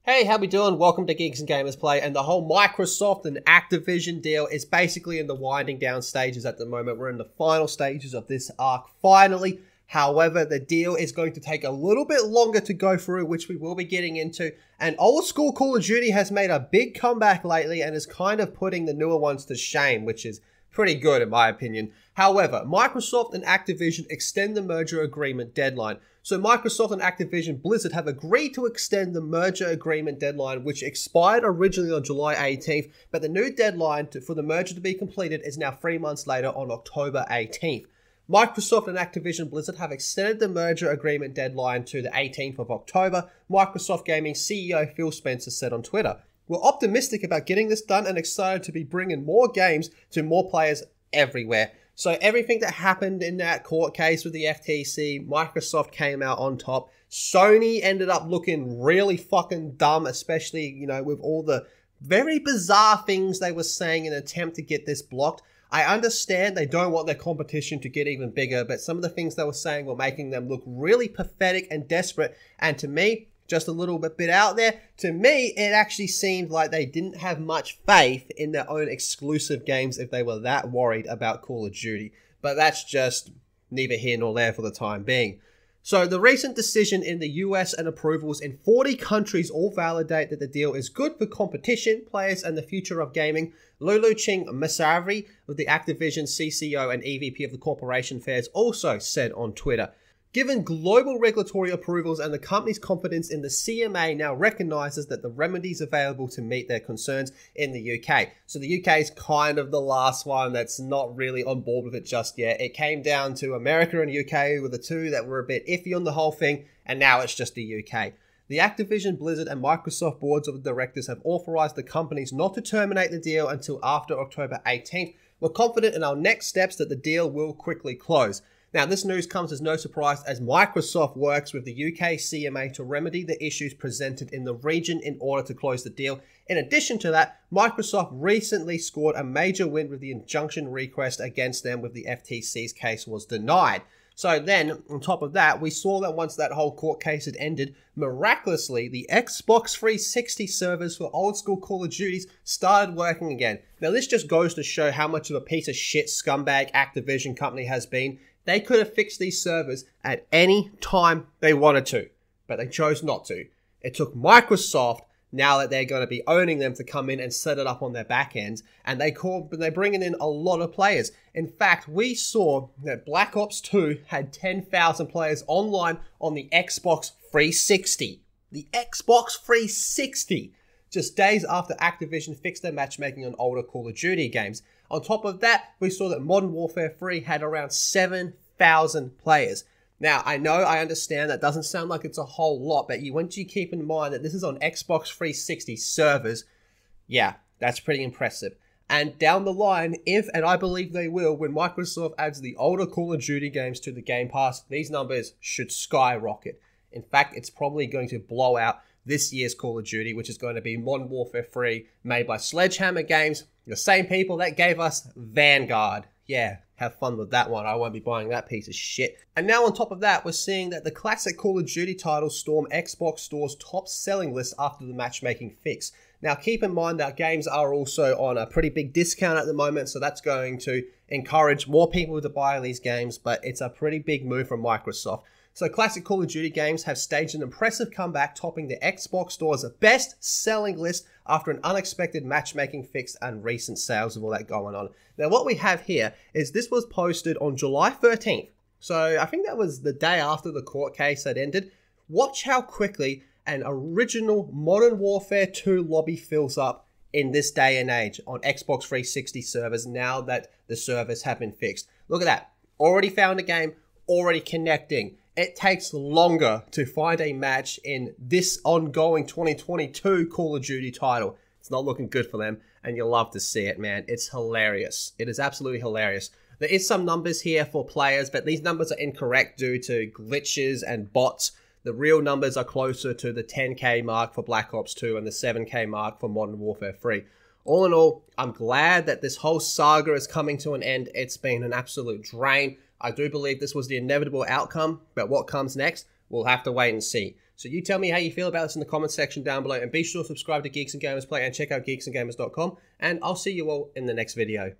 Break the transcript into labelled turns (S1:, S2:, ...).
S1: Hey, how we doing? Welcome to Geeks Gamers Play, and the whole Microsoft and Activision deal is basically in the winding down stages at the moment. We're in the final stages of this arc, finally. However, the deal is going to take a little bit longer to go through, which we will be getting into. And old school Call of Duty has made a big comeback lately and is kind of putting the newer ones to shame, which is pretty good in my opinion. However, Microsoft and Activision extend the merger agreement deadline. So Microsoft and Activision Blizzard have agreed to extend the merger agreement deadline, which expired originally on July 18th, but the new deadline for the merger to be completed is now 3 months later on October 18th. Microsoft and Activision Blizzard have extended the merger agreement deadline to the 18th of October, Microsoft Gaming CEO Phil Spencer said on Twitter. We're optimistic about getting this done and excited to be bringing more games to more players everywhere. So everything that happened in that court case with the FTC, Microsoft came out on top. Sony ended up looking really fucking dumb, especially, with all the very bizarre things they were saying in an attempt to get this blocked. I understand they don't want their competition to get even bigger, but some of the things they were saying were making them look really pathetic and desperate. And to me, just a little bit out there, to me, it actually seemed like they didn't have much faith in their own exclusive games if they were that worried about Call of Duty. But that's just neither here nor there for the time being. So the recent decision in the US and approvals in 40 countries all validate that the deal is good for competition, players, and the future of gaming. Lulu Ching Masavi, of the Activision CCO and EVP of the Corporation Affairs, also said on Twitter, "Given global regulatory approvals and the company's confidence in the CMA now recognizes that the remedies available to meet their concerns in the UK." So the UK is kind of the last one that's not really on board with it just yet. It came down to America and UK were the two that were a bit iffy on the whole thing, and now it's just the UK. The Activision, Blizzard, and Microsoft boards of directors have authorized the companies not to terminate the deal until after October 18th. We're confident in our next steps that the deal will quickly close. Now, this news comes as no surprise as Microsoft works with the UK CMA to remedy the issues presented in the region in order to close the deal. In addition to that, Microsoft recently scored a major win with the injunction request against them with the FTC's case was denied. So then, on top of that, we saw that once that whole court case had ended, miraculously, the Xbox 360 servers for old school Call of Duties started working again. Now, this just goes to show how much of a piece of shit scumbag Activision company has been. They could have fixed these servers at any time they wanted to, but they chose not to. It took Microsoft, now that they're going to be owning them, to come in and set it up on their back ends, and they're bringing in a lot of players. In fact, we saw that Black Ops 2 had 10,000 players online on the Xbox 360. The Xbox 360! Just days after Activision fixed their matchmaking on older Call of Duty games. On top of that, we saw that Modern Warfare 3 had around 7,000 players. Now, I understand that doesn't sound like it's a whole lot, but once you keep in mind that this is on Xbox 360 servers, yeah, that's pretty impressive. And down the line, and I believe they will, when Microsoft adds the older Call of Duty games to the Game Pass, these numbers should skyrocket. In fact, it's probably going to blow out this year's Call of Duty, which is going to be Modern Warfare 3, made by Sledgehammer Games, the same people that gave us Vanguard. Yeah, have fun with that one. I won't be buying that piece of shit. And now on top of that, we're seeing that the classic Call of Duty titles storm Xbox Store's top selling list after the matchmaking fix. Now keep in mind that games are also on a pretty big discount at the moment, so that's going to encourage more people to buy these games, but it's a pretty big move from Microsoft. So classic Call of Duty games have staged an impressive comeback, topping the Xbox Store's best-selling list after an unexpected matchmaking fix and recent sales of all that going on. Now, what we have here is this was posted on July 13th. So I think that was the day after the court case had ended. Watch how quickly an original Modern Warfare 2 lobby fills up in this day and age on Xbox 360 servers now that the servers have been fixed. Look at that. Already found a game, already connecting. It takes longer to find a match in this ongoing 2022 Call of Duty title. It's not looking good for them, and you'll love to see it, man. It's hilarious. It is absolutely hilarious. There is some numbers here for players, but these numbers are incorrect due to glitches and bots. The real numbers are closer to the 10K mark for Black Ops 2 and the 7K mark for Modern Warfare 3. All in all, I'm glad that this whole saga is coming to an end. It's been an absolute drain. I do believe this was the inevitable outcome, but what comes next, we'll have to wait and see. So you tell me how you feel about this in the comments section down below, and be sure to subscribe to Geeks and Gamers Play and check out geeksandgamers.com, and I'll see you all in the next video.